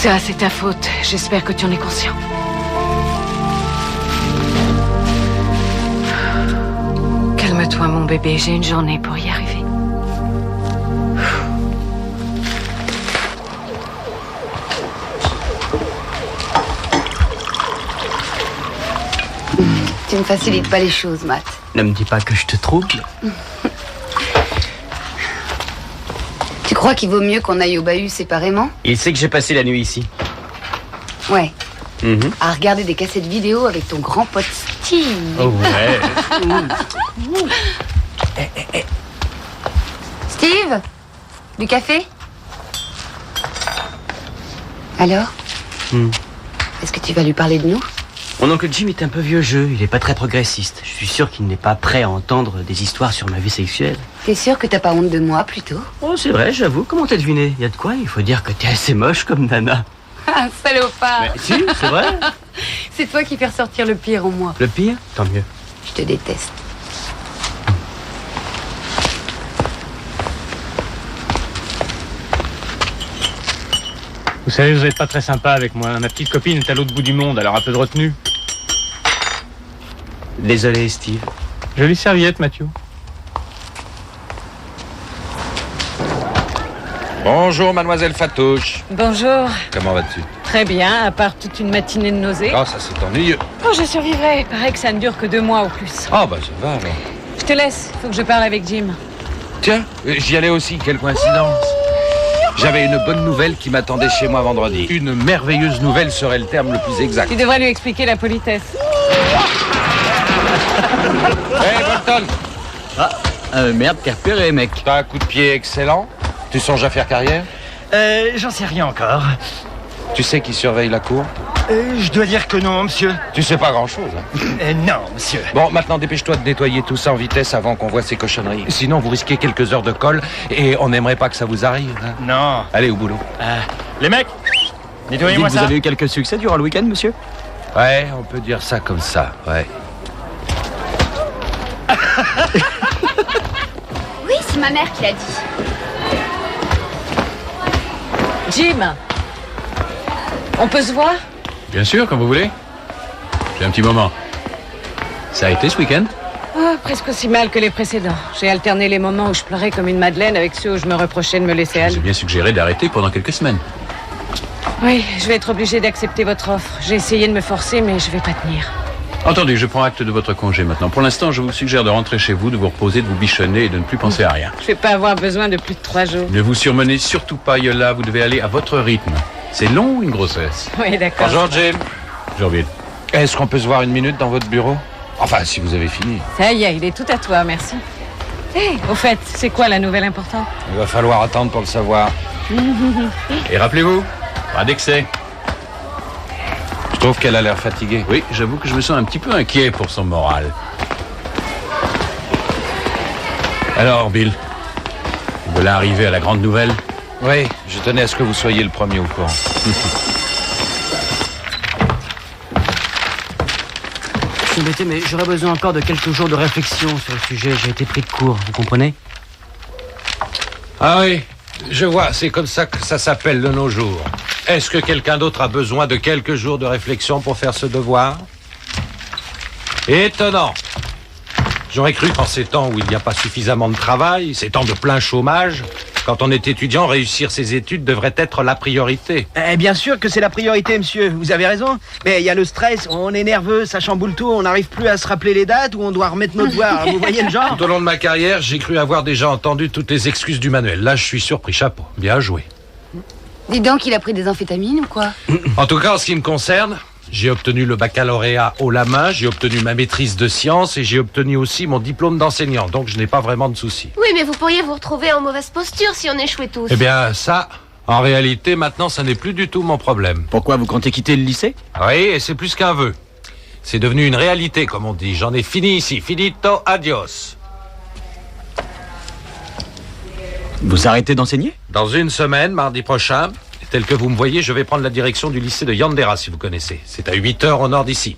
Ça, c'est ta faute. J'espère que tu en es conscient. Calme-toi, mon bébé. J'ai une journée pour y arriver. Tu ne facilites pas les choses, Matt. Ne me dis pas que je te trouble. Tu crois qu'il vaut mieux qu'on aille au bahut séparément? Il sait que j'ai passé la nuit ici. Ouais. À regarder des cassettes vidéo avec ton grand pote Steve. Oh ouais. Steve? Du café? Alors? Est-ce que tu vas lui parler de nous? Mon oncle Jim est un peu vieux jeu, il est pas très progressiste. Je suis sûr qu'il n'est pas prêt à entendre des histoires sur ma vie sexuelle. T'es sûr que t'as pas honte de moi, plutôt? Oh, c'est vrai, j'avoue. Comment t'as deviné? Y a de quoi? Il faut dire que t'es assez moche comme Nana. Ah, salopard! Mais si, c'est vrai. C'est toi qui fais ressortir le pire en moi. Le pire? Tant mieux. Je te déteste. Vous savez, vous n'êtes pas très sympa avec moi. Ma petite copine est à l'autre bout du monde, alors un peu de retenue. Désolé, Steve. Jolie serviette, Mathieu. Bonjour, mademoiselle Fatouche. Bonjour. Comment vas-tu? Très bien, à part toute une matinée de nausées. Oh, ça c'est ennuyeux. Oh, je survivrai. Il paraît que ça ne dure que 2 mois au plus. Oh, bah ça va alors. Je te laisse. Faut que je parle avec Jim. Tiens, j'y allais aussi, quelle coïncidence. J'avais une bonne nouvelle qui m'attendait chez moi vendredi. Une merveilleuse nouvelle serait le terme le plus exact. Tu devrais lui expliquer la politesse. Hé, Bolton, Merde, t'es repéré, mec. t'as un coup de pied excellent. Tu songes à faire carrière? J'en sais rien encore. Tu sais qui surveille la cour? Je dois dire que non, monsieur. Tu sais pas grand-chose, hein. Non, monsieur. Bon, maintenant dépêche-toi de nettoyer tout ça en vitesse avant qu'on voie ces cochonneries. Sinon, vous risquez quelques heures de colle et on n'aimerait pas que ça vous arrive, hein. Non. Allez, au boulot. Les mecs, nettoyez-moi Vous ça. avez eu quelques succès durant le week-end, monsieur? Ouais, on peut dire ça comme ça, ouais. Oui, c'est ma mère qui l'a dit. Jim, on peut se voir? Bien sûr, quand vous voulez. J'ai un petit moment. Ça a été ce week-end? Oh, presque aussi mal que les précédents. J'ai alterné les moments où je pleurais comme une madeleine avec ceux où je me reprochais de me laisser aller. J'ai bien suggéré d'arrêter pendant quelques semaines. Oui, je vais être obligée d'accepter votre offre. J'ai essayé de me forcer, mais je vais pas tenir. Entendu, je prends acte de votre congé maintenant. Pour l'instant, je vous suggère de rentrer chez vous, de vous reposer, de vous bichonner et de ne plus penser à rien. Je vais pas avoir besoin de plus de 3 jours. Ne vous surmenez surtout pas, Yola. Vous devez aller à votre rythme. C'est long ou une grossesse? Oui, d'accord. Bonjour, Jim. Bonjour, Bill. Est-ce qu'on peut se voir une minute dans votre bureau? Enfin, si vous avez fini. Ça y est, il est tout à toi, merci. Hé, au fait, c'est quoi la nouvelle importante? Il va falloir attendre pour le savoir. Et rappelez-vous, pas d'excès. Je trouve qu'elle a l'air fatiguée. Oui, j'avoue que je me sens un petit peu inquiet pour son moral. Alors, Bill, voilà arrivé à la grande nouvelle. Oui, je tenais à ce que vous soyez le premier au courant. Je suis embêté, mais j'aurais besoin encore de quelques jours de réflexion sur le sujet. J'ai été pris de court, vous comprenez? Ah oui, je vois, c'est comme ça que ça s'appelle de nos jours. Est-ce que quelqu'un d'autre a besoin de quelques jours de réflexion pour faire ce devoir? Étonnant. J'aurais cru qu'en ces temps où il n'y a pas suffisamment de travail, ces temps de plein chômage, quand on est étudiant, réussir ses études devrait être la priorité. Bien sûr que c'est la priorité, monsieur. Vous avez raison. Mais il y a le stress, on est nerveux, ça chamboule tout, on n'arrive plus à se rappeler les dates ou on doit remettre nos devoirs. Vous voyez le genre? Tout au long de ma carrière, j'ai cru avoir déjà entendu toutes les excuses du manuel. Là, je suis surpris, chapeau. Bien joué. Dis donc, il a pris des amphétamines ou quoi? En tout cas, en ce qui me concerne, j'ai obtenu le baccalauréat haut la main, j'ai obtenu ma maîtrise de sciences et j'ai obtenu aussi mon diplôme d'enseignant. Donc, je n'ai pas vraiment de soucis. Oui, mais vous pourriez vous retrouver en mauvaise posture si on échouait tous. Eh bien, ça, en réalité, maintenant, ça n'est plus du tout mon problème. Pourquoi, vous comptez quitter le lycée? Oui, et c'est plus qu'un vœu. C'est devenu une réalité, comme on dit. J'en ai fini ici. Finito, adios. Vous arrêtez d'enseigner? Dans une semaine, mardi prochain, tel que vous me voyez, je vais prendre la direction du lycée de Yandera, si vous connaissez. C'est à 8 heures au nord d'ici.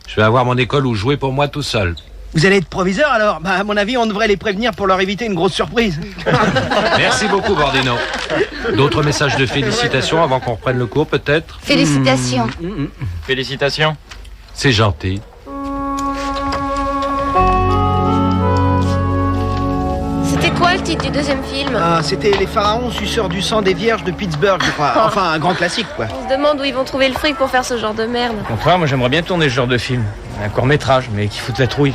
Je vais avoir mon école où jouer pour moi tout seul. Vous allez être proviseur alors? Bah, à mon avis, on devrait les prévenir pour leur éviter une grosse surprise. Merci beaucoup, Bordino. D'autres messages de félicitations avant qu'on reprenne le cours, peut-être? Félicitations. Félicitations. C'est gentil. C'était quoi le titre du deuxième film? Ah, c'était Les pharaons suceurs du sang des vierges de Pittsburgh, je crois. Enfin, un grand classique, quoi. On se demande où ils vont trouver le fric pour faire ce genre de merde. Au contraire, moi j'aimerais bien tourner ce genre de film. Un court-métrage, mais qui fout de la trouille.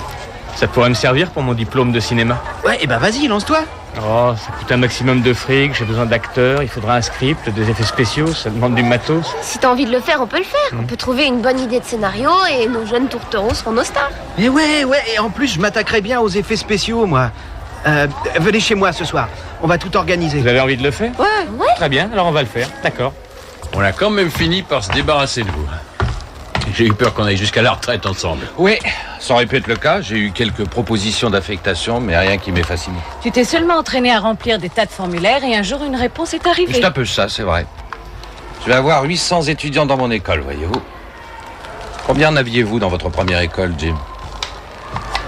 Ça pourrait me servir pour mon diplôme de cinéma. Ouais, et bah vas-y, lance-toi. Oh, ça coûte un maximum de fric, j'ai besoin d'acteurs, il faudra un script, des effets spéciaux, ça demande du matos. Si t'as envie de le faire, on peut le faire. On peut trouver une bonne idée de scénario et nos jeunes tourtereaux seront nos stars. Mais ouais, et en plus, je m'attaquerai bien aux effets spéciaux, moi. Venez chez moi ce soir, on va tout organiser. Vous avez envie de le faire? Ouais. Très bien, alors on va le faire, d'accord. On a quand même fini par se débarrasser de vous. J'ai eu peur qu'on aille jusqu'à la retraite ensemble. Oui, ça aurait pu être le cas. J'ai eu quelques propositions d'affectation, mais rien qui m'ait fasciné. Tu t'es seulement entraîné à remplir des tas de formulaires et un jour une réponse est arrivée. C'est un peu ça, c'est vrai. Je vais avoir 800 étudiants dans mon école, voyez-vous. Combien en aviez-vous dans votre première école, Jim?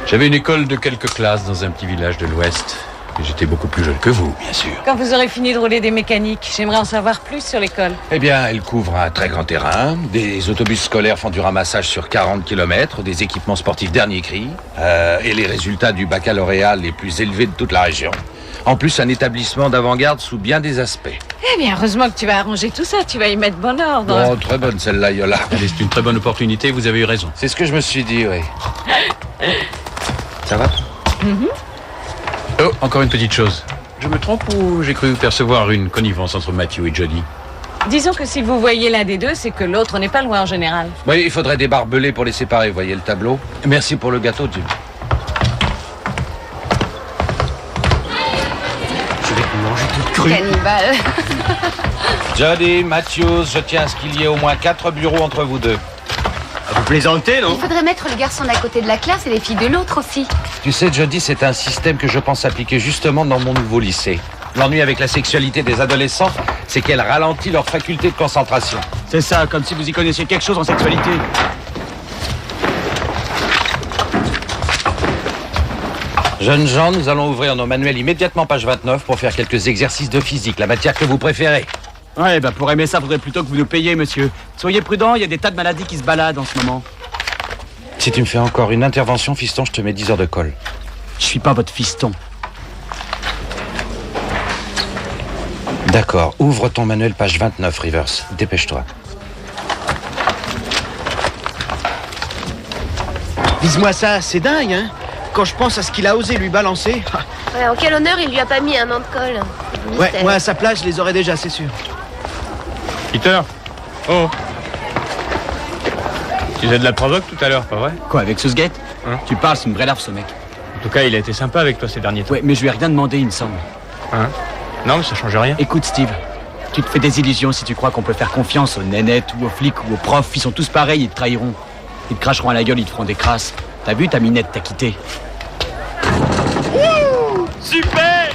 J'avais une école de quelques classes dans un petit village de l'Ouest. Et j'étais beaucoup plus jeune que vous, bien sûr. Quand vous aurez fini de rouler des mécaniques, j'aimerais en savoir plus sur l'école. Eh bien, elle couvre un très grand terrain. Des autobus scolaires font du ramassage sur 40 km, des équipements sportifs dernier cri, et les résultats du baccalauréat les plus élevés de toute la région. En plus, un établissement d'avant-garde sous bien des aspects. Eh bien, heureusement que tu vas arranger tout ça, tu vas y mettre bon ordre. Oh, très bonne celle-là, Yola. Allez, c'est une très bonne opportunité, vous avez eu raison. C'est ce que je me suis dit, oui. Ça va? Oh, encore une petite chose. Je me trompe ou j'ai cru percevoir une connivence entre Matthew et Jody? Disons que si vous voyez l'un des deux, c'est que l'autre n'est pas loin en général. Oui, il faudrait des barbelés pour les séparer, voyez le tableau. Merci pour le gâteau, Jim. Je vais te manger toute crue. Cannibale. Jody, Matthews, je tiens à ce qu'il y ait au moins 4 bureaux entre vous deux. Vous plaisantez, non? Il faudrait mettre le garçon d'un côté de la classe et les filles de l'autre aussi. Tu sais, Jody, c'est un système que je pense appliquer justement dans mon nouveau lycée. L'ennui avec la sexualité des adolescents, c'est qu'elle ralentit leur faculté de concentration. C'est ça, comme si vous y connaissiez quelque chose en sexualité. Jeunes gens, nous allons ouvrir nos manuels immédiatement page 29 pour faire quelques exercices de physique, la matière que vous préférez. Ouais, bah pour aimer ça, faudrait plutôt que vous nous payiez, monsieur. Soyez prudents, il y a des tas de maladies qui se baladent en ce moment. Si tu me fais encore une intervention, fiston, je te mets 10 heures de colle. Je suis pas votre fiston. D'accord, ouvre ton manuel page 29, Rivers. Dépêche-toi. Vise-moi ça, c'est dingue, hein? Quand je pense à ce qu'il a osé lui balancer. Ouais, en quel honneur il lui a pas mis un an de colle? Ouais, Mystère. moi à sa place, je les aurais déjà, c'est sûr. Peter. Oh. Tu faisais de la provoque tout à l'heure, pas vrai? Quoi, avec ce sguette? Hein? Tu parles, c'est une vraie larve, ce mec. En tout cas, il a été sympa avec toi ces derniers temps. Ouais, mais je lui ai rien demandé, il me semble. Hein? Non, mais ça change rien. Écoute, Steve, tu te fais des illusions si tu crois qu'on peut faire confiance aux nénettes ou aux flics ou aux profs. Ils sont tous pareils, ils te trahiront. Ils te cracheront à la gueule, ils te feront des crasses. T'as vu, ta minette t'a quitté. Super!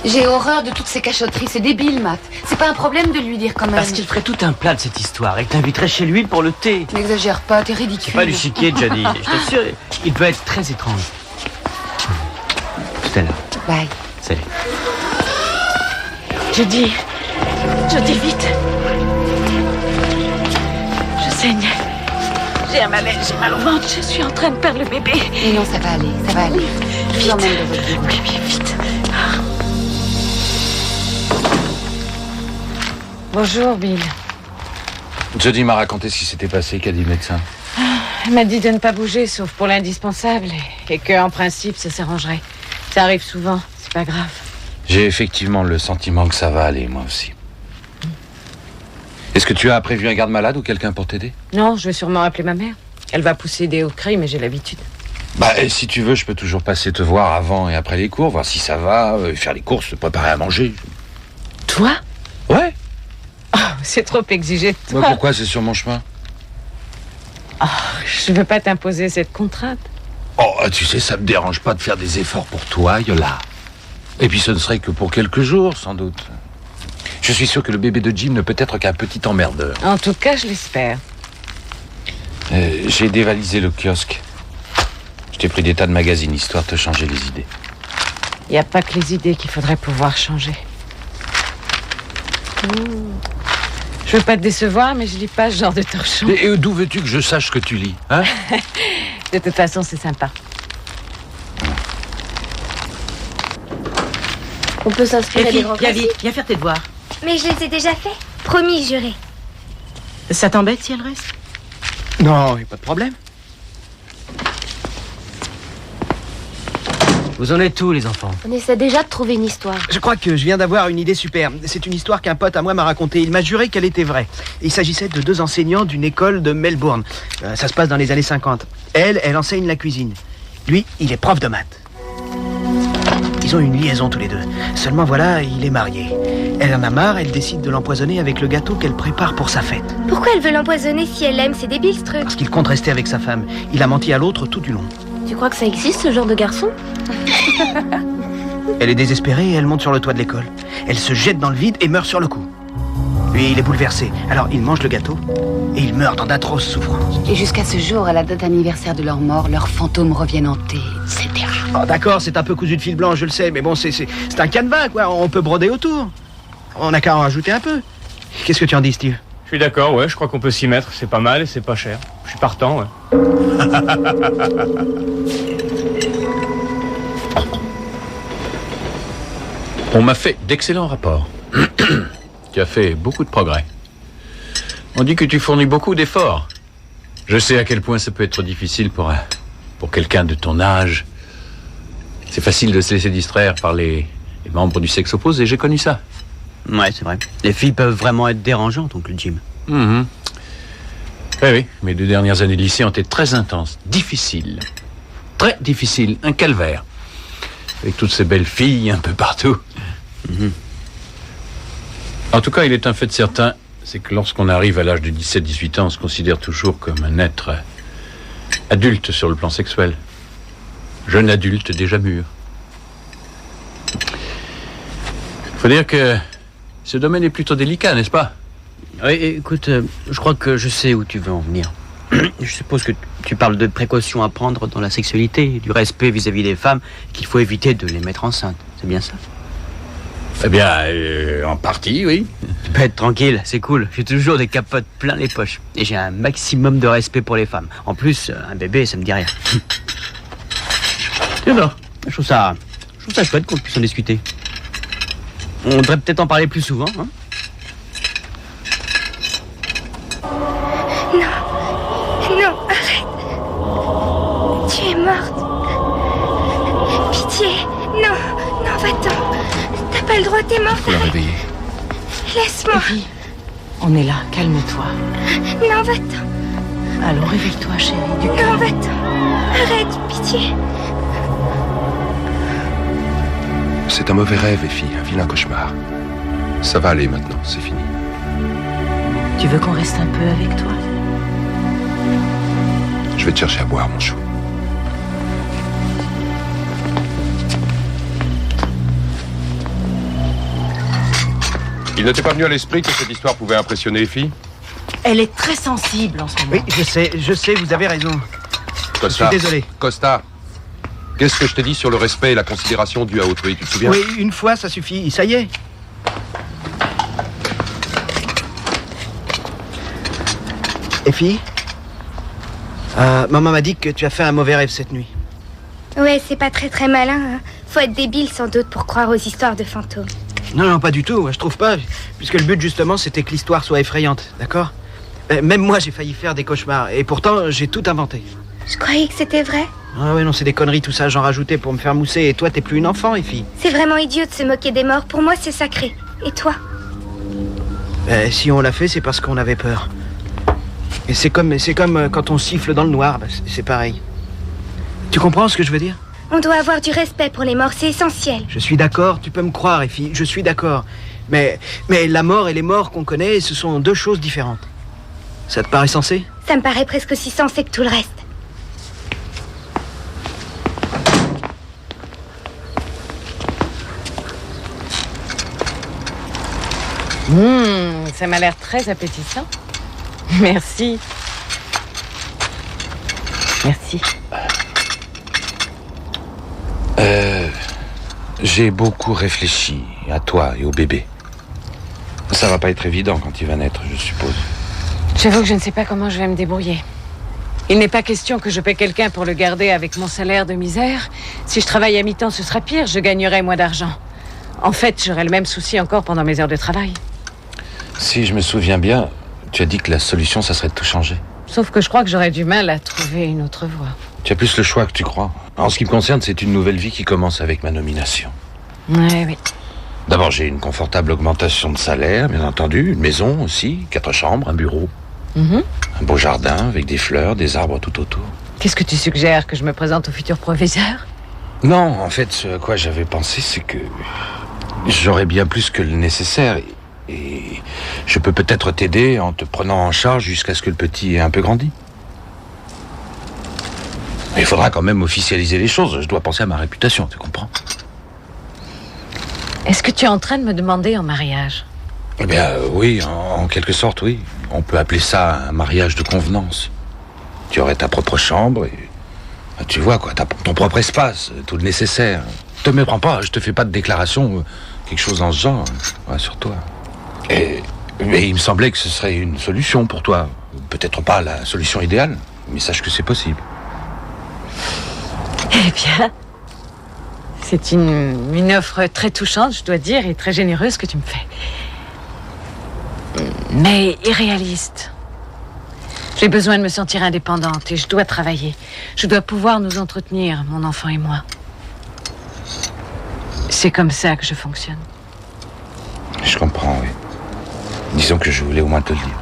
J'ai horreur de toutes ces cachotteries, c'est débile, Matt. C'est pas un problème de lui dire quand même. Parce qu'il ferait tout un plat de cette histoire et que t'inviterais chez lui pour le thé. N'exagère pas, t'es ridicule. Pas du chiquet, Jody. Je t'assure, il peut être très étrange. Tout à l'heure. Bye. Salut. Je dis vite. Je saigne. J'ai un malaise, j'ai mal au ventre, je suis en train de perdre le bébé. Mais non, ça va aller, ça va aller. Je vous emmène de votre bureau. Oui, vite. Bonjour, Bill. Jody m'a raconté ce qui s'était passé, qu'a dit le médecin. Elle m'a dit de ne pas bouger, sauf pour l'indispensable, et que, en principe, ça s'arrangerait. Ça arrive souvent, c'est pas grave. J'ai effectivement le sentiment que ça va aller, moi aussi. Est-ce que tu as prévu un garde-malade ou quelqu'un pour t'aider? Non, je vais sûrement appeler ma mère. Elle va pousser des hauts cris, mais j'ai l'habitude. Bah, si tu veux, je peux toujours passer te voir avant et après les cours, voir si ça va, faire les courses, te préparer à manger. Toi? Ouais. Oh, c'est trop exigé de toi. Bah, pourquoi c'est sur mon chemin? Oh, je veux pas t'imposer cette contrainte. Oh, tu sais, ça me dérange pas de faire des efforts pour toi, Yola. Et puis ce ne serait que pour quelques jours, sans doute. Je suis sûr que le bébé de Jim ne peut être qu'un petit emmerdeur. En tout cas, je l'espère. J'ai dévalisé le kiosque. Je t'ai pris des tas de magazines, histoire de te changer les idées. Il n'y a pas que les idées qu'il faudrait pouvoir changer. Je veux pas te décevoir, mais je lis pas ce genre de torchon. Et d'où veux-tu que je sache que tu lis, hein? De toute façon, c'est sympa. On peut s'inspirer des grands classiques. Viens faire tes devoirs. Mais je les ai déjà faits. Promis, juré. Ça t'embête si elle reste? Non, y a pas de problème. Vous en êtes tous, les enfants? On essaie déjà de trouver une histoire. Je crois que je viens d'avoir une idée super. C'est une histoire qu'un pote à moi m'a racontée. Il m'a juré qu'elle était vraie. Il s'agissait de 2 enseignants d'une école de Melbourne. Ça se passe dans les années 50. Elle enseigne la cuisine. Lui, il est prof de maths. Ils ont une liaison tous les deux. Seulement voilà, il est marié. Elle en a marre, elle décide de l'empoisonner avec le gâteau qu'elle prépare pour sa fête. Pourquoi elle veut l'empoisonner si elle l'aime? C'est débile, ce truc. Parce qu'il compte rester avec sa femme. Il a menti à l'autre tout du long. Tu crois que ça existe, ce genre de garçon? Elle est désespérée et elle monte sur le toit de l'école. Elle se jette dans le vide et meurt sur le coup. Lui, il est bouleversé. Alors, il mange le gâteau et il meurt dans d'atroces souffrances. Et jusqu'à ce jour, à la date anniversaire de leur mort, leurs fantômes reviennent hanter, etc. Oh, d'accord, c'est un peu cousu de fil blanc, je le sais, mais bon, c'est un canevas, quoi. On peut broder autour. On n'a qu'à en rajouter un peu. Qu'est-ce que tu en dis, Steve? Je suis d'accord, ouais, je crois qu'on peut s'y mettre. C'est pas mal et c'est pas cher. Je suis partant, ouais. On m'a fait d'excellents rapports. Tu as fait beaucoup de progrès. On dit que tu fournis beaucoup d'efforts. Je sais à quel point ça peut être difficile pour quelqu'un de ton âge. C'est facile de se laisser distraire par les membres du sexe opposé, j'ai connu ça. Ouais, c'est vrai. Les filles peuvent vraiment être dérangeantes, oncle Jim. Oui, oui. Mes 2 dernières années de lycée ont été très intenses, difficiles. Très difficiles, un calvaire. Avec toutes ces belles filles un peu partout. En tout cas, il est un fait certain, c'est que lorsqu'on arrive à l'âge de 17-18 ans, on se considère toujours comme un être adulte sur le plan sexuel. Jeune adulte déjà mûr. Faut dire que ce domaine est plutôt délicat, n'est-ce pas? Oui, écoute, je crois que je sais où tu veux en venir. Je suppose que tu parles de précautions à prendre dans la sexualité, du respect vis-à-vis des femmes, qu'il faut éviter de les mettre enceintes. C'est bien ça? Eh bien, en partie, oui. Tu peux être tranquille, c'est cool. J'ai toujours des capotes plein les poches. Et j'ai un maximum de respect pour les femmes. En plus, un bébé, ça me dit rien. Non. Je trouve ça chouette qu'on puisse en discuter. On devrait peut-être en parler plus souvent, hein? Non, arrête. Tu es morte. Pitié. Non, va-t'en. T'as pas le droit, t'es morte. Faut la réveiller. Laisse-moi. Evie, on est là, calme-toi. Non, va-t'en. Allons, réveille-toi, chérie, du Non, calme. va-t'en. Arrête, pitié. C'est un mauvais rêve, Effie, un vilain cauchemar. Ça va aller maintenant, c'est fini. Tu veux qu'on reste un peu avec toi? Je vais te chercher à boire, mon chou. Il ne t'est pas venu à l'esprit que cette histoire pouvait impressionner Effie? Elle est très sensible en ce moment. Oui, je sais, vous avez raison. Costa, Je suis désolé. Costa, qu'est-ce que je t'ai dit sur le respect et la considération due à autrui, tu te souviens? Oui, une fois, ça suffit. Ça y est. Effie, maman m'a dit que tu as fait un mauvais rêve cette nuit. Ouais, c'est pas très malin. Hein. Faut être débile sans doute pour croire aux histoires de fantômes. Non, pas du tout, je trouve pas. Puisque le but, justement, c'était que l'histoire soit effrayante, d'accord? Même moi, j'ai failli faire des cauchemars. Et pourtant, j'ai tout inventé. Je croyais que c'était vrai. Ah ouais, non, c'est des conneries, tout ça, j'en rajoutais pour me faire mousser. Et toi, t'es plus une enfant, Effie. C'est vraiment idiot de se moquer des morts. Pour moi, c'est sacré. Et toi? Si on l'a fait, c'est parce qu'on avait peur. Et c'est comme quand on siffle dans le noir, c'est pareil. Tu comprends ce que je veux dire? On doit avoir du respect pour les morts, c'est essentiel. Je suis d'accord, tu peux me croire, Effie, je suis d'accord. Mais la mort et les morts qu'on connaît, ce sont 2 choses différentes. Ça te paraît sensé? Ça me paraît presque aussi sensé que tout le reste. Ça m'a l'air très appétissant. Merci. Merci. J'ai beaucoup réfléchi à toi et au bébé. Ça va pas être évident quand il va naître, je suppose. J'avoue que je ne sais pas comment je vais me débrouiller. Il n'est pas question que je paie quelqu'un pour le garder avec mon salaire de misère. Si je travaille à mi-temps, ce sera pire, je gagnerai moins d'argent. En fait, j'aurai le même souci encore pendant mes heures de travail. Si je me souviens bien, tu as dit que la solution, ça serait de tout changer. Sauf que je crois que j'aurais du mal à trouver une autre voie. Tu as plus le choix que tu crois. En ce qui me concerne, c'est une nouvelle vie qui commence avec ma nomination. Oui. D'abord, j'ai une confortable augmentation de salaire, bien entendu. Une maison aussi, 4 chambres, un bureau. Un beau jardin avec des fleurs, des arbres tout autour. Qu'est-ce que tu suggères? Que je me présente au futur proviseur? Non, en fait, ce à quoi j'avais pensé, c'est que j'aurais bien plus que le nécessaire. Et je peux peut-être t'aider en te prenant en charge jusqu'à ce que le petit ait un peu grandi. Mais il faudra quand même officialiser les choses. Je dois penser à ma réputation, tu comprends? Est-ce que tu es en train de me demander en mariage? Eh bien, oui, en quelque sorte, oui. On peut appeler ça un mariage de convenance. Tu aurais ta propre chambre et... Tu vois, quoi, ton propre espace, tout le nécessaire. Te méprends pas, je te fais pas de déclaration, quelque chose dans ce genre, sur toi. Mais il me semblait que ce serait une solution pour toi. Peut-être pas la solution idéale, mais sache que c'est possible. Eh bien, c'est une offre très touchante, je dois dire, et très généreuse que tu me fais. Mais irréaliste. J'ai besoin de me sentir indépendante et je dois travailler. Je dois pouvoir nous entretenir, mon enfant et moi. C'est comme ça que je fonctionne. Je comprends, oui. Disons que je voulais au moins te le dire.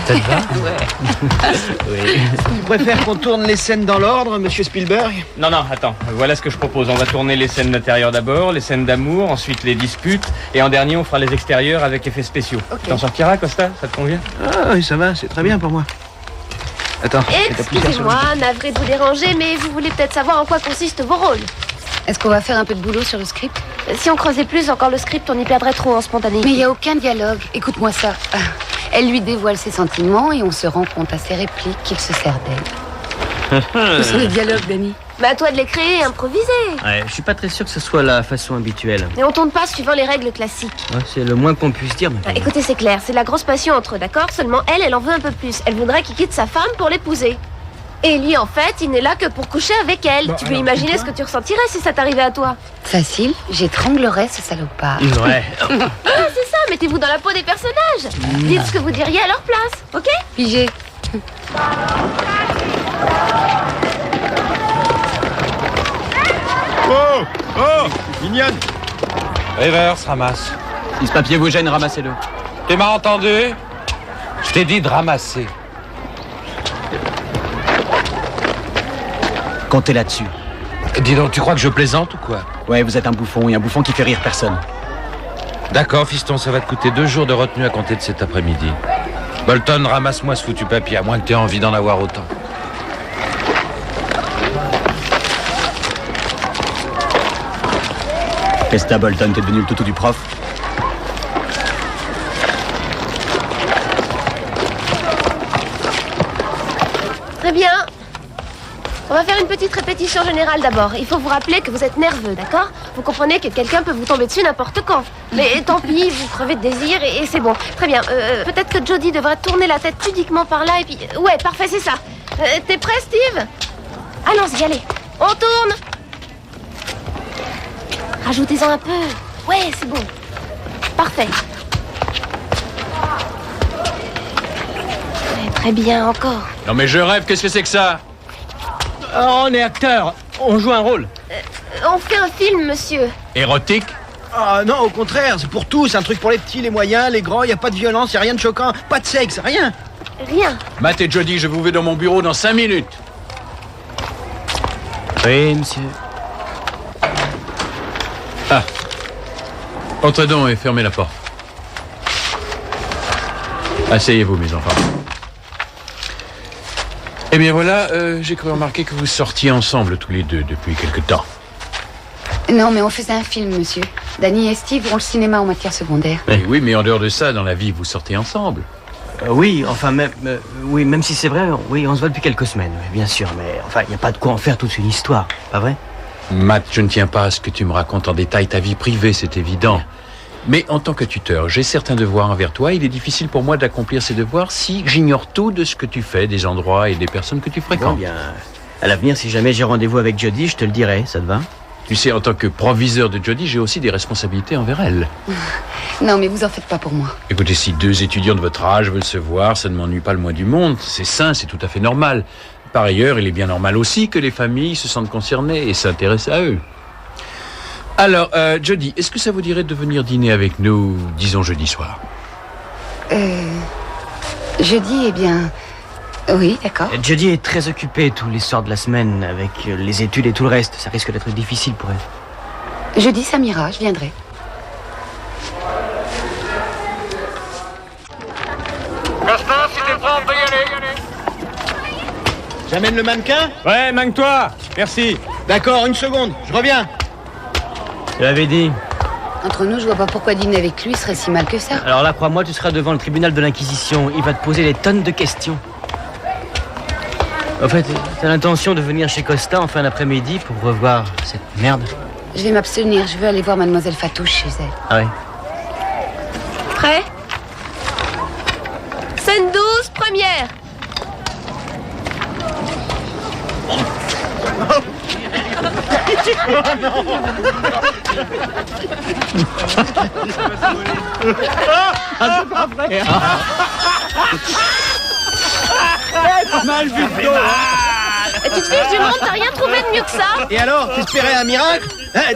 Ça te va? Oui. Tu préfères qu'on tourne les scènes dans l'ordre, monsieur Spielberg? Non, attends. Voilà ce que je propose. On va tourner les scènes d'intérieur d'abord, les scènes d'amour, ensuite les disputes, et en dernier, on fera les extérieurs avec effets spéciaux. Okay. T'en sortiras, Costa? Ça te convient? Ah oui, ça va, c'est très bien pour moi. Attends. Excusez-moi, navré de vous déranger, mais vous voulez peut-être savoir en quoi consistent vos rôles. Est-ce qu'on va faire un peu de boulot sur le script? Si on creusait plus encore le script, on y perdrait trop en spontanéité. Mais il n'y a aucun dialogue. Écoute-moi ça. Elle lui dévoile ses sentiments et on se rend compte à ses répliques qu'il se sert d'elle. Où sont les dialogues, Dani? Bah à toi de les créer et improviser. Ouais, je suis pas très sûr que ce soit la façon habituelle. Et on tourne pas suivant les règles classiques. Ouais, c'est le moins qu'on puisse dire maintenant. Écoutez, c'est clair, c'est la grosse passion entre eux, d'accord? Seulement elle en veut un peu plus. Elle voudrait qu'il quitte sa femme pour l'épouser. Et lui, en fait, il n'est là que pour coucher avec elle. Tu peux imaginer ce que tu ressentirais si ça t'arrivait à toi? Facile, j'étranglerais ce salopard. Ouais. C'est ça, mettez-vous dans la peau des personnages. Dites ce que vous diriez à leur place, ok? Pigé. Oh mignonne. Rivers, ramasse. Si ce papier vous gêne, ramassez-le. Tu m'as entendu? Je t'ai dit de ramasser. Comptez là-dessus. Dis donc, tu crois que je plaisante ou quoi? Ouais, vous êtes un bouffon, et un bouffon qui fait rire personne. D'accord, fiston, ça va te coûter 2 jours de retenue à compter de cet après-midi. Bolton, ramasse-moi ce foutu papier, à moins que tu aies envie d'en avoir autant. Qu'est-ce que t'as, Bolton? T'es devenu le toutou du prof? Très bien. On va faire une petite répétition générale d'abord. Il faut vous rappeler que vous êtes nerveux, d'accord? Vous comprenez que quelqu'un peut vous tomber dessus n'importe quand. Mais tant pis, vous crevez de désir et c'est bon. Très bien. Peut-être que Jodie devrait tourner la tête pudiquement par là et puis... Ouais, parfait, c'est ça. T'es prêt, Steve? Allons-y, allez. On tourne. Rajoutez-en un peu. Ouais, c'est bon. Parfait. Ouais, très bien, encore. Non mais je rêve, qu'est-ce que c'est que ça? On est acteur, on joue un rôle. On fait un film, monsieur. Érotique? Ah non, au contraire, c'est pour tous, un truc pour les petits, les moyens, les grands, y a pas de violence, y a rien de choquant, pas de sexe, rien. Rien. Matt et Jodie, je vous vais dans mon bureau dans 5 minutes. Oui, monsieur. Ah. Entrez donc et fermez la porte. Asseyez-vous, mes enfants. Eh bien voilà, j'ai cru remarquer que vous sortiez ensemble tous les deux depuis quelque temps. Non, mais on faisait un film, monsieur. Dani et Steve ont le cinéma en matière secondaire. Eh oui, mais en dehors de ça, dans la vie, vous sortez ensemble. Oui, enfin, même si c'est vrai, oui, on se voit depuis quelques semaines, bien sûr, mais enfin, il n'y a pas de quoi en faire toute une histoire, pas vrai? Matt, je ne tiens pas à ce que tu me racontes en détail ta vie privée, c'est évident. Mais en tant que tuteur, j'ai certains devoirs envers toi. Il est difficile pour moi d'accomplir ces devoirs si j'ignore tout de ce que tu fais, des endroits et des personnes que tu fréquentes. Bon, bien, à l'avenir, si jamais j'ai rendez-vous avec Jody, je te le dirai, ça te va? Tu sais, en tant que proviseur de Jody, j'ai aussi des responsabilités envers elle. Non, mais vous en faites pas pour moi. Écoutez, si deux étudiants de votre âge veulent se voir, ça ne m'ennuie pas le moins du monde. C'est sain, c'est tout à fait normal. Par ailleurs, il est bien normal aussi que les familles se sentent concernées et s'intéressent à eux. Alors, Jody, est-ce que ça vous dirait de venir dîner avec nous, disons jeudi soir? Jeudi, eh bien... Oui, d'accord. Jody est très occupée tous les soirs de la semaine avec les études et tout le reste. Ça risque d'être difficile pour elle. Jeudi, ça m'ira, je viendrai. Gaston, si t'es prêt, on peut y aller. J'amène le mannequin? Ouais, manque-toi. Merci. D'accord, une seconde, je reviens. Je l'avais dit. Entre nous, je vois pas pourquoi dîner avec lui serait si mal que ça. Alors là, crois-moi, tu seras devant le tribunal de l'Inquisition. Il va te poser des tonnes de questions. En fait, t'as l'intention de venir chez Costa en fin d'après-midi pour revoir cette merde? Je vais m'abstenir, je veux aller voir Mademoiselle Fatouche chez elle. Ah ouais? Prêt? Scène 12, première. Ah, c'est pas vrai. Pas mal vu le dos. Et tu te fiches du monde, t'as rien trouvé de mieux que ça? Et alors, t'espérais un miracle?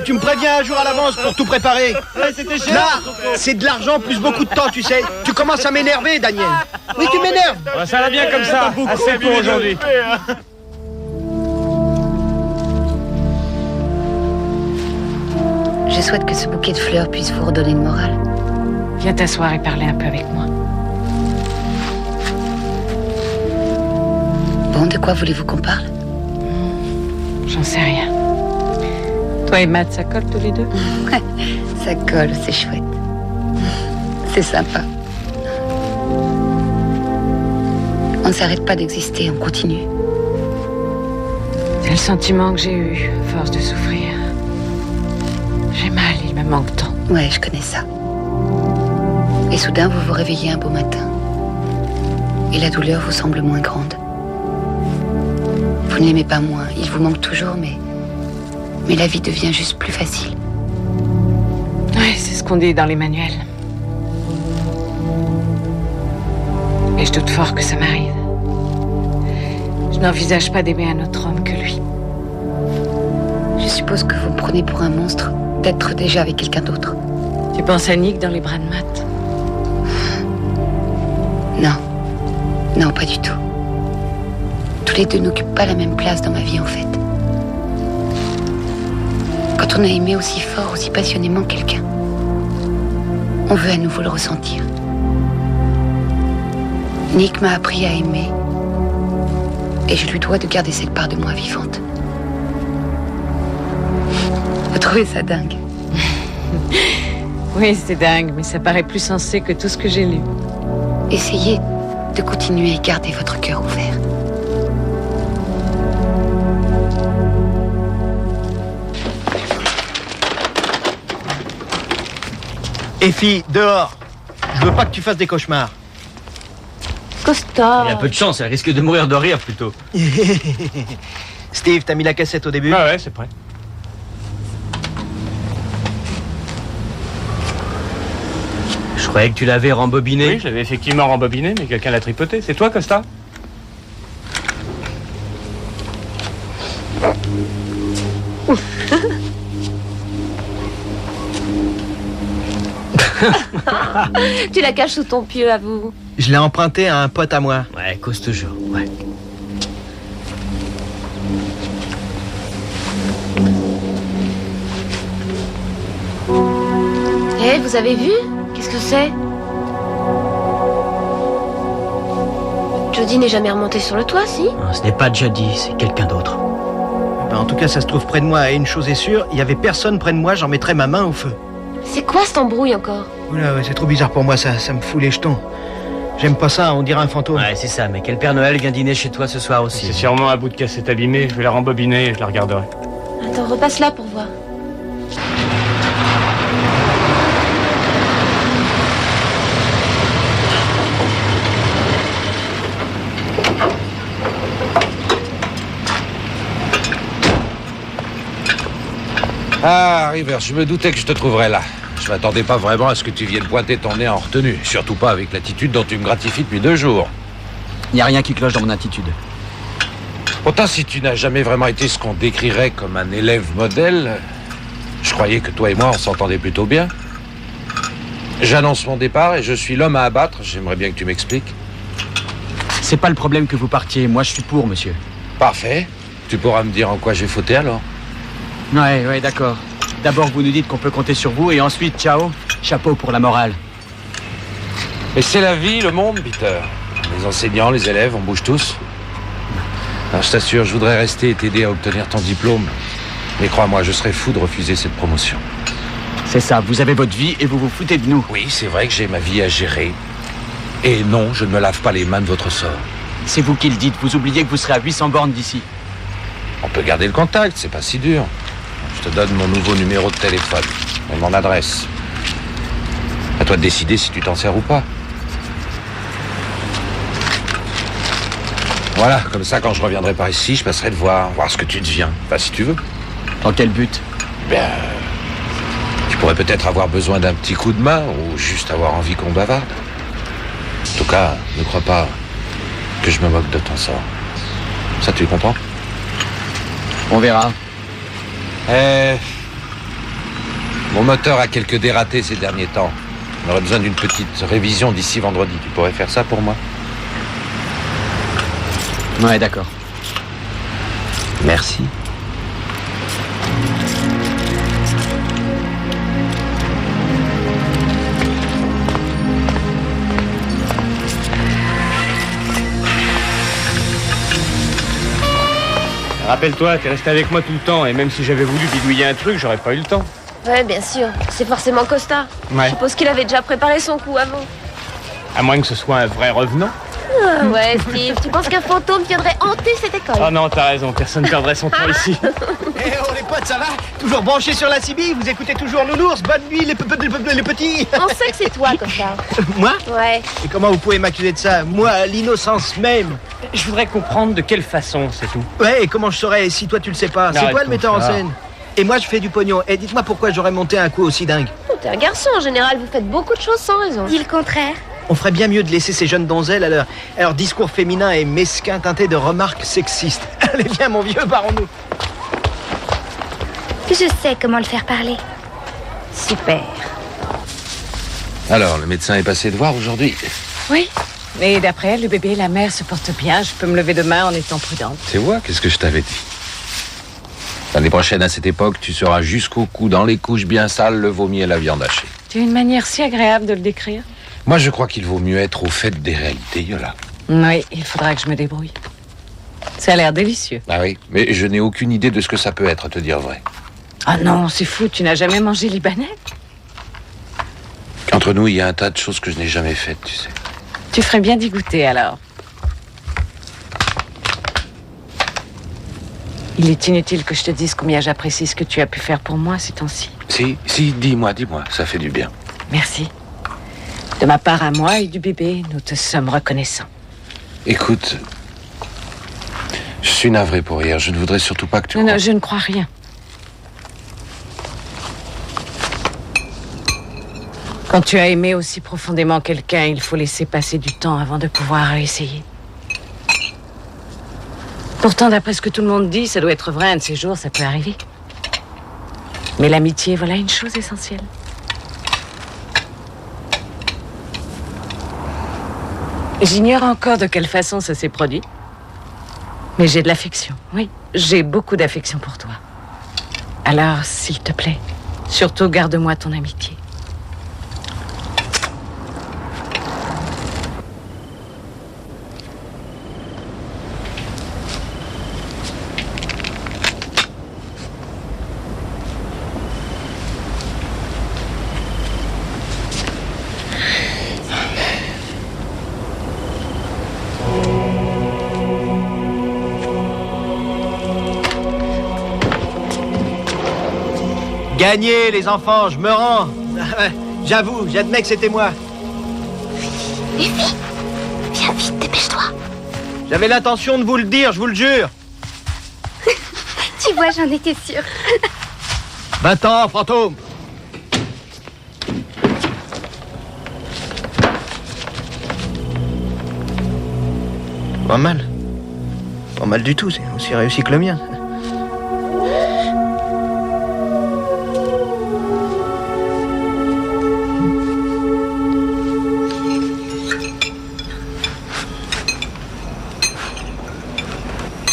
Tu me préviens un jour à l'avance pour tout préparer. C'était cher. Là, c'est de l'argent plus beaucoup de temps, tu sais. Tu commences à m'énerver, Daniel. Oui, tu m'énerves. Ça va bien comme ça. Assez pour aujourd'hui. Je souhaite que ce bouquet de fleurs puisse vous redonner le moral. Viens t'asseoir et parler un peu avec moi. Bon, de quoi voulez-vous qu'on parle? J'en sais rien. Toi et Matt, ça colle tous les deux? Ça colle, c'est chouette. C'est sympa. On ne s'arrête pas d'exister, on continue. C'est le sentiment que j'ai eu, à force de souffrir. J'ai mal, il me manque tant. Ouais, je connais ça. Et soudain, vous vous réveillez un beau matin. Et la douleur vous semble moins grande. Vous ne l'aimez pas moins, il vous manque toujours, mais la vie devient juste plus facile. Ouais, c'est ce qu'on dit dans les manuels. Et je doute fort que ça m'arrive. Je n'envisage pas d'aimer un autre homme que lui. Je suppose que vous me prenez pour un monstre d'être déjà avec quelqu'un d'autre. Tu penses à Nick dans les bras de Matt? Non. Non, pas du tout. Tous les deux n'occupent pas la même place dans ma vie, en fait. Quand on a aimé aussi fort, aussi passionnément quelqu'un, on veut à nouveau le ressentir. Nick m'a appris à aimer, et je lui dois de garder cette part de moi vivante. Vous trouvez ça dingue? Oui, c'est dingue, mais ça paraît plus sensé que tout ce que j'ai lu. Essayez de continuer et garder votre cœur ouvert. Effie, dehors. Je veux pas que tu fasses des cauchemars. Costa. Il y a peu de chance, elle risque de mourir de rire plutôt. Steve, t'as mis la cassette au début? Ah ouais, c'est prêt. Je croyais que tu l'avais rembobiné. Oui, je l'avais effectivement rembobiné, mais quelqu'un l'a tripoté. C'est toi, Costa? Tu la caches sous ton pieu, à vous. Je l'ai emprunté à un pote à moi. Ouais, cause toujours, ouais. Eh, vous avez vu? Qu'est-ce que c'est? Jody n'est jamais remontée sur le toit, si? Non, ce n'est pas Jody, c'est quelqu'un d'autre. Ben, en tout cas, ça se trouve près de moi. Et une chose est sûre, il y avait personne près de moi, j'en mettrais ma main au feu. C'est quoi cette embrouille encore? Oula, ouais, c'est trop bizarre pour moi, ça me fout les jetons. J'aime pas ça, on dirait un fantôme. Ouais, c'est ça, mais quel Père Noël vient dîner chez toi ce soir aussi? C'est sûrement un bout de cassette abîmée. Je vais la rembobiner et je la regarderai. Attends, repasse là pour voir. Ah, River, je me doutais que je te trouverais là. Je m'attendais pas vraiment à ce que tu viennes pointer ton nez en retenue. Surtout pas avec l'attitude dont tu me gratifies depuis 2 jours. Il n'y a rien qui cloche dans mon attitude. Pourtant, si tu n'as jamais vraiment été ce qu'on décrirait comme un élève modèle, je croyais que toi et moi, on s'entendait plutôt bien. J'annonce mon départ et je suis l'homme à abattre. J'aimerais bien que tu m'expliques. C'est pas le problème que vous partiez. Moi, je suis pour, monsieur. Parfait. Tu pourras me dire en quoi j'ai fauté alors. Ouais, d'accord. D'abord, vous nous dites qu'on peut compter sur vous, et ensuite, ciao, chapeau pour la morale. Mais c'est la vie, le monde, Peter. Les enseignants, les élèves, on bouge tous. Alors, je t'assure, je voudrais rester et t'aider à obtenir ton diplôme. Mais crois-moi, je serais fou de refuser cette promotion. C'est ça, vous avez votre vie et vous vous foutez de nous. Oui, c'est vrai que j'ai ma vie à gérer. Et non, je ne me lave pas les mains de votre sort. C'est vous qui le dites, vous oubliez que vous serez à 800 bornes d'ici. On peut garder le contact, c'est pas si dur. Je te donne mon nouveau numéro de téléphone et mon adresse. À toi de décider si tu t'en sers ou pas. Voilà, comme ça, quand je reviendrai par ici, je passerai te voir ce que tu deviens. Enfin, si tu veux. Dans quel but? Bien, tu pourrais peut-être avoir besoin d'un petit coup de main ou juste avoir envie qu'on bavarde. En tout cas, ne crois pas que je me moque de ton sort. Ça, tu comprends? On verra. Mon moteur a quelques dératés ces derniers temps. On aurait besoin d'une petite révision d'ici vendredi. Tu pourrais faire ça pour moi? Ouais, d'accord. Merci. Rappelle-toi, t'es resté avec moi tout le temps, et même si j'avais voulu bidouiller un truc, j'aurais pas eu le temps. Ouais, bien sûr. C'est forcément Costa. Ouais. Je suppose qu'il avait déjà préparé son coup avant. À moins que ce soit un vrai revenant. Ah, ouais, Steve, tu penses qu'un fantôme viendrait hanter cette école? Oh non, t'as raison, personne ne perdrait son temps ici. Eh oh les potes, ça va? Toujours branchés sur la CB? Vous écoutez toujours Nounours? Bonne nuit les petits. On sait que c'est toi, Costa. Moi? Ouais. Et comment vous pouvez m'accuser de ça? Moi, l'innocence même. Je voudrais comprendre de quelle façon, c'est tout. Ouais, et comment je saurais si toi tu le sais pas? C'est Arrête toi le tout metteur en ça. scène. Et moi je fais du pognon. Et dites-moi pourquoi j'aurais monté un coup aussi dingue. Oh, t'es un garçon, en général, vous faites beaucoup de choses sans raison. Dis le contraire. On ferait bien mieux de laisser ces jeunes donzelles à leur discours féminin et mesquin teinté de remarques sexistes. Allez viens mon vieux, barrons-nous. Je sais comment le faire parler. Super. Alors, le médecin est passé te voir aujourd'hui. Oui. Et d'après elle, le bébé et la mère se portent bien. Je peux me lever demain en étant prudente. Tu vois, qu'est-ce que je t'avais dit? L'année prochaine, à cette époque, tu seras jusqu'au cou dans les couches bien sales, le vomi et la viande hachée. Tu as une manière si agréable de le décrire. Moi, je crois qu'il vaut mieux être au fait des réalités, Yola. Oui, il faudra que je me débrouille. Ça a l'air délicieux. Ah oui, mais je n'ai aucune idée de ce que ça peut être, à te dire vrai. Ah non, c'est fou, tu n'as jamais mangé libanais? Entre nous, il y a un tas de choses que je n'ai jamais faites, tu sais. Tu ferais bien d'y goûter alors. Il est inutile que je te dise combien j'apprécie ce que tu as pu faire pour moi ces temps-ci. Si, dis-moi, ça fait du bien. Merci. De ma part à moi et du bébé, nous te sommes reconnaissants. Écoute, je suis navré pour hier. Je ne voudrais surtout pas que tu... Non, je ne crois rien. Quand tu as aimé aussi profondément quelqu'un, il faut laisser passer du temps avant de pouvoir réessayer. Pourtant, d'après ce que tout le monde dit, ça doit être vrai, un de ces jours, ça peut arriver. Mais l'amitié, voilà une chose essentielle. J'ignore encore de quelle façon ça s'est produit. Mais j'ai de l'affection, oui. J'ai beaucoup d'affection pour toi. Alors, s'il te plaît, surtout garde-moi ton amitié. Gagnez, les enfants, je me rends. J'avoue, j'admets que c'était moi. Effie, viens vite, dépêche-toi. J'avais l'intention de vous le dire, je vous le jure. Tu vois, j'en étais sûre. 20 ans, fantôme. Pas mal. Pas mal du tout, c'est aussi réussi que le mien.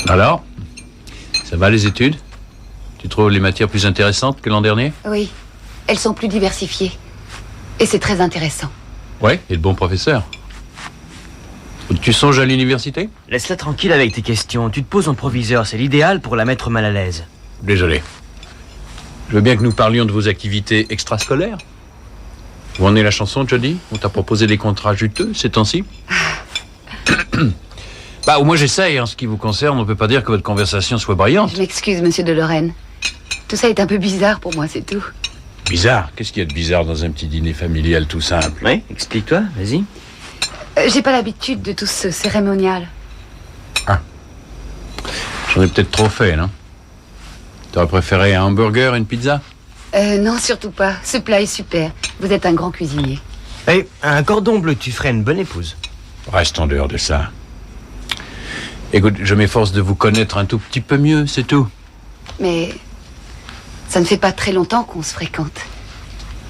Alors, ça va les études? Tu trouves les matières plus intéressantes que l'an dernier? Oui, elles sont plus diversifiées. Et c'est très intéressant. Ouais, et de bons professeurs. Tu songes à l'université? Laisse-la tranquille avec tes questions. Tu te poses en proviseur, c'est l'idéal pour la mettre mal à l'aise. Désolé. Je veux bien que nous parlions de vos activités extrascolaires. Où en est la chanson, Jody? On t'a proposé des contrats juteux ces temps-ci? Bah, au moins j'essaye. En ce qui vous concerne, on peut pas dire que votre conversation soit brillante. Je m'excuse, monsieur de Lorraine. Tout ça est un peu bizarre pour moi, c'est tout. Bizarre? Qu'est-ce qu'il y a de bizarre dans un petit dîner familial tout simple? Oui, explique-toi, vas-y. J'ai pas l'habitude de tout ce cérémonial. Ah. J'en ai peut-être trop fait, non? T'aurais préféré un hamburger et une pizza? Non, surtout pas. Ce plat est super. Vous êtes un grand cuisinier. Hey, un cordon bleu, tu ferais une bonne épouse. Reste en dehors de ça. Écoute, je m'efforce de vous connaître un tout petit peu mieux, c'est tout. Mais ça ne fait pas très longtemps qu'on se fréquente.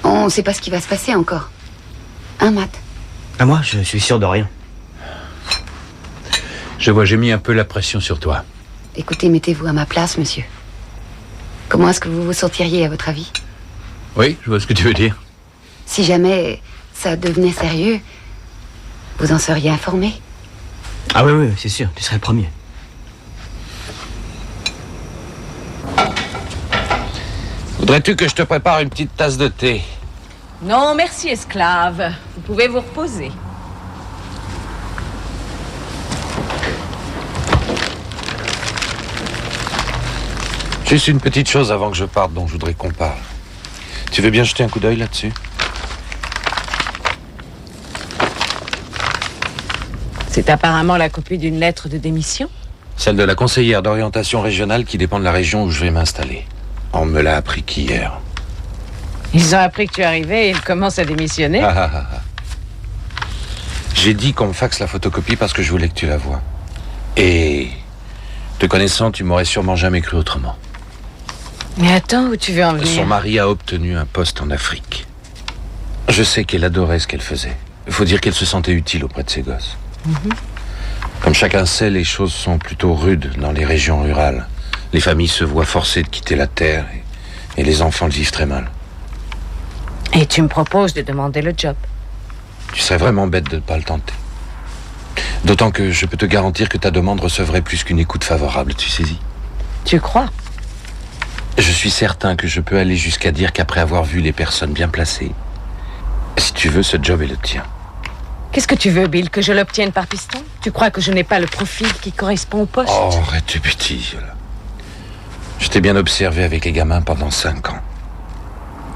On ne sait pas ce qui va se passer encore. Hein, Matt? Ah, moi, je suis sûr de rien. Je vois, j'ai mis un peu la pression sur toi. Écoutez, mettez-vous à ma place, monsieur. Comment est-ce que vous vous sentiriez, à votre avis? Oui, je vois ce que tu veux dire. Si jamais ça devenait sérieux, vous en seriez informé? Ah oui, c'est sûr, tu serais le premier. Voudrais-tu que je te prépare une petite tasse de thé? Non, merci, esclave. Vous pouvez vous reposer. Juste une petite chose avant que je parte dont je voudrais qu'on parle. Tu veux bien jeter un coup d'œil là-dessus? C'est apparemment la copie d'une lettre de démission? Celle de la conseillère d'orientation régionale qui dépend de la région où je vais m'installer. On me l'a appris qu'hier. Ils ont appris que tu arrivais et ils commencent à démissionner? J'ai dit qu'on me faxe la photocopie parce que je voulais que tu la vois. Et te connaissant, tu m'aurais sûrement jamais cru autrement. Mais attends, où tu veux en venir? Son mari a obtenu un poste en Afrique. Je sais qu'elle adorait ce qu'elle faisait. Il faut dire qu'elle se sentait utile auprès de ses gosses. Comme chacun sait, les choses sont plutôt rudes dans les régions rurales. Les familles se voient forcées de quitter la terre et les enfants le vivent très mal. Et tu me proposes de demander le job? Tu serais vraiment bête de ne pas le tenter. D'autant que je peux te garantir que ta demande recevrait plus qu'une écoute favorable, tu saisis? Tu crois? Je suis certain que je peux aller jusqu'à dire qu'après avoir vu les personnes bien placées, si tu veux, ce job est le tien. Qu'est-ce que tu veux, Bill? Que je l'obtienne par piston? Tu crois que je n'ai pas le profil qui correspond au poste? Oh, arrête tes bêtises, là. Je t'ai bien observé avec les gamins pendant 5 ans.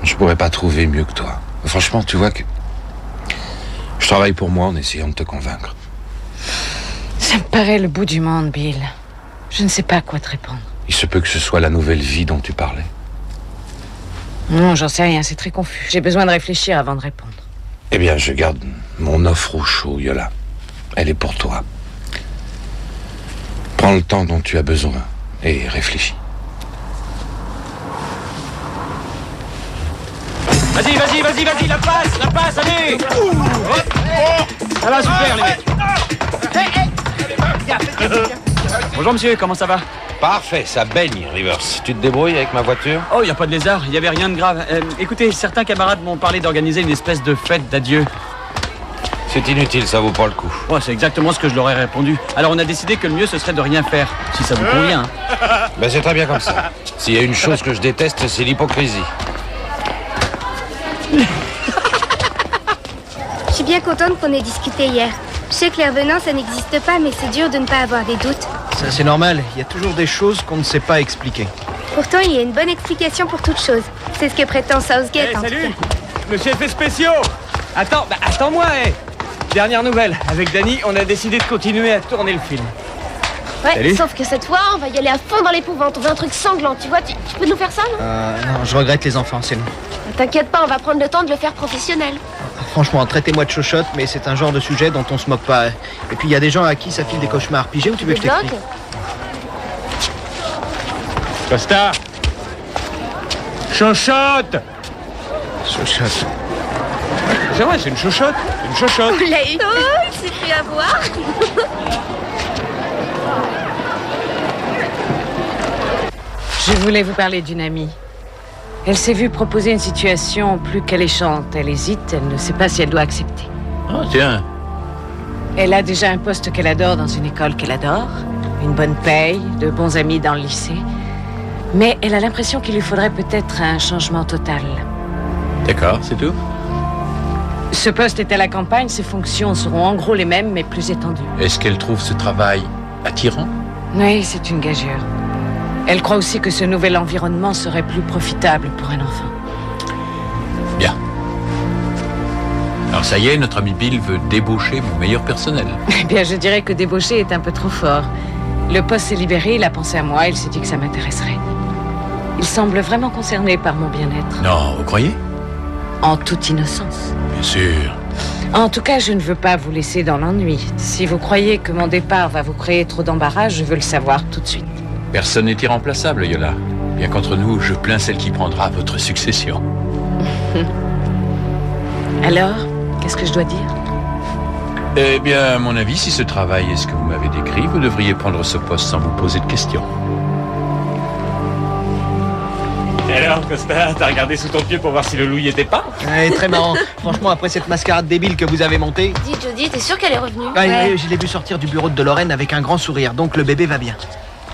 Je pourrais pas trouver mieux que toi. Franchement, tu vois que... Je travaille pour moi en essayant de te convaincre. Ça me paraît le bout du monde, Bill. Je ne sais pas à quoi te répondre. Il se peut que ce soit la nouvelle vie dont tu parlais. Non, j'en sais rien, c'est très confus. J'ai besoin de réfléchir avant de répondre. Eh bien, je garde mon offre au chaud, Yola. Elle est pour toi. Prends le temps dont tu as besoin et réfléchis. Vas-y, la passe, allez! Ça va, super, les mecs. Bonjour, monsieur, comment ça va? Parfait, ça baigne, Rivers. Tu te débrouilles avec ma voiture? Oh, il n'y a pas de lézard, il n'y avait rien de grave. Écoutez, certains camarades m'ont parlé d'organiser une espèce de fête d'adieu. C'est inutile, ça vaut pas le coup. Ouais, c'est exactement ce que je leur ai répondu. Alors on a décidé que le mieux, ce serait de rien faire, si ça vous convient. Ben, c'est très bien comme ça. S'il y a une chose que je déteste, c'est l'hypocrisie. Je suis bien contente qu'on ait discuté hier. Je sais que les revenants, ça n'existe pas, mais c'est dur de ne pas avoir des doutes. Ça, c'est normal. Il y a toujours des choses qu'on ne sait pas expliquer. Pourtant, il y a une bonne explication pour toute chose. C'est ce que prétend Southgate. en tout Salut cas. Monsieur effets spéciaux. Attends-moi, Dernière nouvelle. Avec Danny, on a décidé de continuer à tourner le film. Ouais, Salut. sauf que cette fois, on va y aller à fond dans l'épouvante. On veut un truc sanglant, tu vois. Tu peux nous faire ça, non? Non, je regrette les enfants, c'est long. T'inquiète pas, on va prendre le temps de le faire professionnel. Franchement, traitez-moi de chochotte, mais c'est un genre de sujet dont on se moque pas. Et puis, il y a des gens à qui ça file des cauchemars. Pigé ou tu veux que je t'explique? Costa. Chochotte. Chochotte. C'est vrai, c'est une chochotte. Une chochotte. On l'a eu. Oh, il s'est fait avoir. Je voulais vous parler d'une amie. Elle s'est vue proposer une situation plus qu'alléchante. Elle hésite, elle ne sait pas si elle doit accepter. Oh, tiens. Elle a déjà un poste qu'elle adore dans une école qu'elle adore, une bonne paye, de bons amis dans le lycée. Mais elle a l'impression qu'il lui faudrait peut-être un changement total. D'accord, c'est tout? Ce poste est à la campagne, ses fonctions seront en gros les mêmes, mais plus étendues. Est-ce qu'elle trouve ce travail attirant? Oui, c'est une gageure. Elle croit aussi que ce nouvel environnement serait plus profitable pour un enfant. Bien. Alors ça y est, notre ami Bill veut débaucher mon meilleur personnel. Eh bien, je dirais que débaucher est un peu trop fort. Le poste s'est libéré, il a pensé à moi, il s'est dit que ça m'intéresserait. Il semble vraiment concerné par mon bien-être. Non, vous croyez? En toute innocence. Bien sûr. En tout cas, je ne veux pas vous laisser dans l'ennui. Si vous croyez que mon départ va vous créer trop d'embarras, je veux le savoir tout de suite. Personne n'est irremplaçable, Yola. Bien qu'entre nous, je plains celle qui prendra votre succession. Alors, qu'est-ce que je dois dire? Eh bien, à mon avis, si ce travail est ce que vous m'avez décrit, vous devriez prendre ce poste sans vous poser de questions. Et alors, Costa, t'as regardé sous ton pied pour voir si le loup y était pas? Ouais, très marrant. Franchement, après cette mascarade débile que vous avez montée... Dis, Jodie, t'es sûre qu'elle est revenue? Ouais. Je l'ai vu sortir du bureau de Lorraine avec un grand sourire, donc le bébé va bien.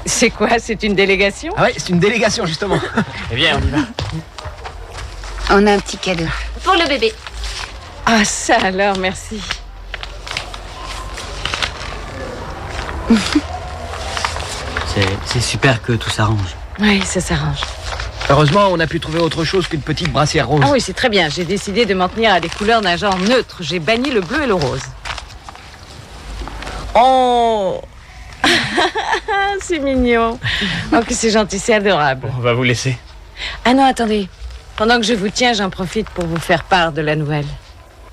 C'est quoi? C'est une délégation? Ah ouais, c'est une délégation, justement. Eh bien, on y va. On a un petit cadeau. Pour le bébé. Ah, ça alors, merci. C'est super que tout s'arrange. Oui, ça s'arrange. Heureusement, on a pu trouver autre chose qu'une petite brassière rose. Ah oui, c'est très bien. J'ai décidé de m'en tenir à des couleurs d'un genre neutre. J'ai banni le bleu et le rose. Oh! C'est mignon. Oh, que c'est gentil, c'est adorable. On va vous laisser. Ah non, attendez. Pendant que je vous tiens, j'en profite pour vous faire part de la nouvelle.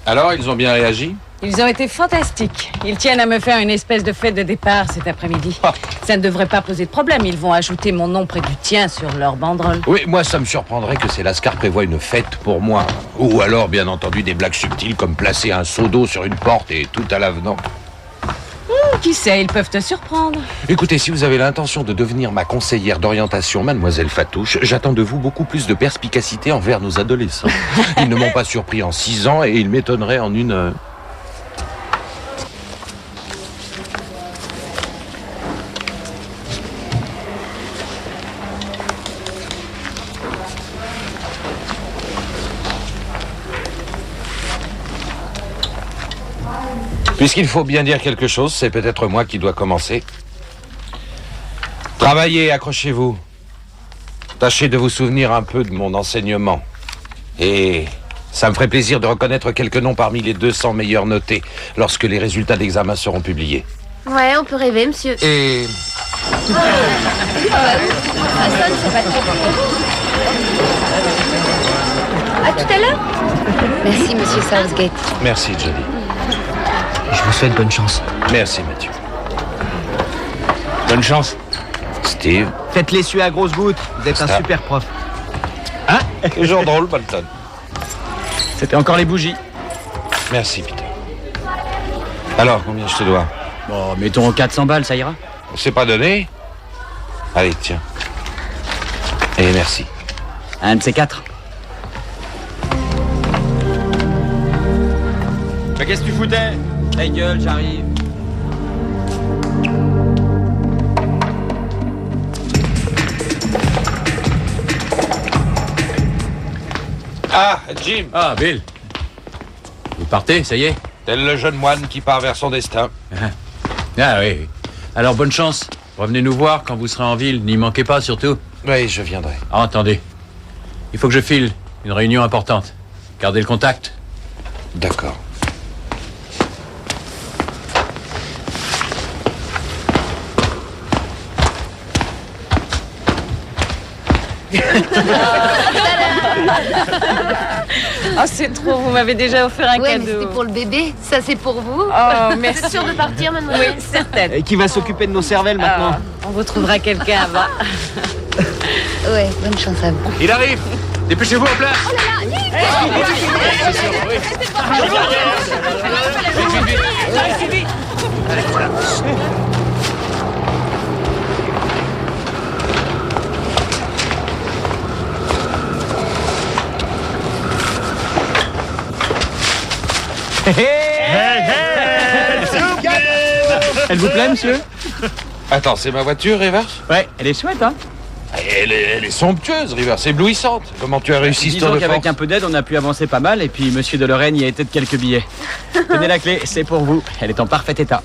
Alors, ils ont bien réagi? Ils ont été fantastiques. Ils tiennent à me faire une espèce de fête de départ cet après-midi. Ça ne devrait pas poser de problème. Ils vont ajouter mon nom près du tien sur leur banderole. Oui, moi, ça me surprendrait que Sélascar prévoie une fête pour moi. Ou alors, bien entendu, des blagues subtiles comme placer un seau d'eau sur une porte et tout à l'avenant. Qui sait, ils peuvent te surprendre. Écoutez, si vous avez l'intention de devenir ma conseillère d'orientation, mademoiselle Fatouche, j'attends de vous beaucoup plus de perspicacité envers nos adolescents. Ils ne m'ont pas surpris en 6 ans et ils m'étonneraient en une heure. Puisqu'il faut bien dire quelque chose, c'est peut-être moi qui dois commencer. Travaillez, accrochez-vous. Tâchez de vous souvenir un peu de mon enseignement. Et ça me ferait plaisir de reconnaître quelques noms parmi les 200 meilleurs notés lorsque les résultats d'examen seront publiés. Ouais, on peut rêver, monsieur. Et... Ça sonne, c'est pas très À tout à l'heure. Merci, monsieur Southgate. Merci, Jodie. Je vous souhaite bonne chance. Merci, Mathieu. Bonne chance. Steve. Faites l'essuie à grosses gouttes. Vous êtes un Ça. super prof. Hein? Toujours drôle, Bolton. C'était encore les bougies. Merci, Peter. Alors, combien je te dois? Bon, mettons 400 balles, ça ira. C'est pas donné? Allez, tiens. Et merci. Un de ces 4. Mais qu'est-ce que tu foutais? Ta gueule, j'arrive. Ah, Jim. Ah, Bill. Vous partez, ça y est? Tel le jeune moine qui part vers son destin. Ah oui. Alors, bonne chance. Revenez nous voir quand vous serez en ville. N'y manquez pas, surtout. Oui, je viendrai. Ah, attendez. Il faut que je file. Une réunion importante. Gardez le contact. D'accord. Oh, c'est trop, vous m'avez déjà offert un Ouais, cadeau. mais c'était pour le bébé. Ça, c'est pour vous. Oh, Vous merci. êtes sûre de partir, mademoiselle? Oui, certaine. Et qui va s'occuper de nos cervelles maintenant? On vous trouvera quelqu'un, va. Ouais, bonne chance à vous. Il arrive. Dépêchez-vous en place. Elle vous plaît, monsieur? Attends, c'est ma voiture, Rivers? Ouais, elle est chouette, hein? Elle est somptueuse, Rivers, c'est éblouissante. Comment tu as réussi ce tour Disons de qu'avec force? un peu d'aide, on a pu avancer pas mal, et puis monsieur de Lorraine y a été de quelques billets. Tenez la clé, c'est pour vous. Elle est en parfait état.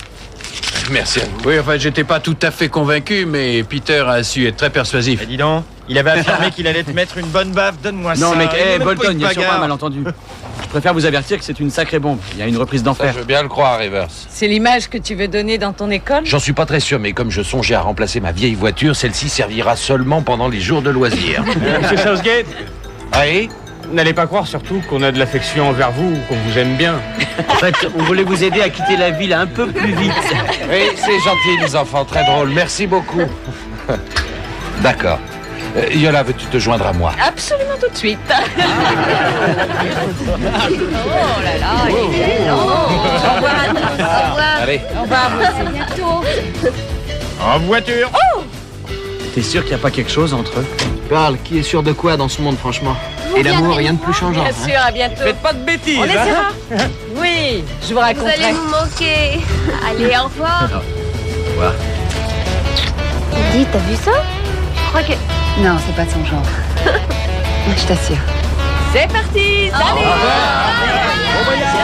Merci à vous. Oui, enfin, j'étais pas tout à fait convaincu, mais Peter a su être très persuasif. Dis donc, il avait affirmé qu'il allait te mettre une bonne baffe, donne-moi ça. Non, mec, Il y a même pas Bolton, eu de il y a sûrement un bagarre. malentendu. Je préfère vous avertir que c'est une sacrée bombe. Il y a une reprise Ça, d'enfer. je veux bien le croire, Rivers. C'est l'image que tu veux donner dans ton école? J'en suis pas très sûr, mais comme je songeais à remplacer ma vieille voiture, celle-ci servira seulement pendant les jours de loisirs. Monsieur Southgate, Allez, n'allez pas croire surtout qu'on a de l'affection envers vous, qu'on vous aime bien. En fait, on voulait vous aider à quitter la ville un peu plus vite. oui, c'est gentil, les enfants, très drôle. Merci beaucoup. D'accord. Yola, veux-tu te joindre à moi? Absolument tout de suite. Oh là là, il est lent. Au revoir à tous. Au revoir. Allez. Au revoir, vous aussi. Bientôt. En voiture. T'es sûr qu'il n'y a pas quelque chose entre eux? Parle, qui est sûr de quoi dans ce monde, franchement? Et l'amour, rien de plus changeant. Bien sûr, à bientôt. Faites pas de bêtises. On hein. essaiera. Oui, je vous Vous raconterai. allez me manquer. Allez, au revoir. Au revoir. Dis, t'as vu ça? Je crois que... Non, c'est pas de son genre. Je t'assure. C'est parti. Salut. Au revoir.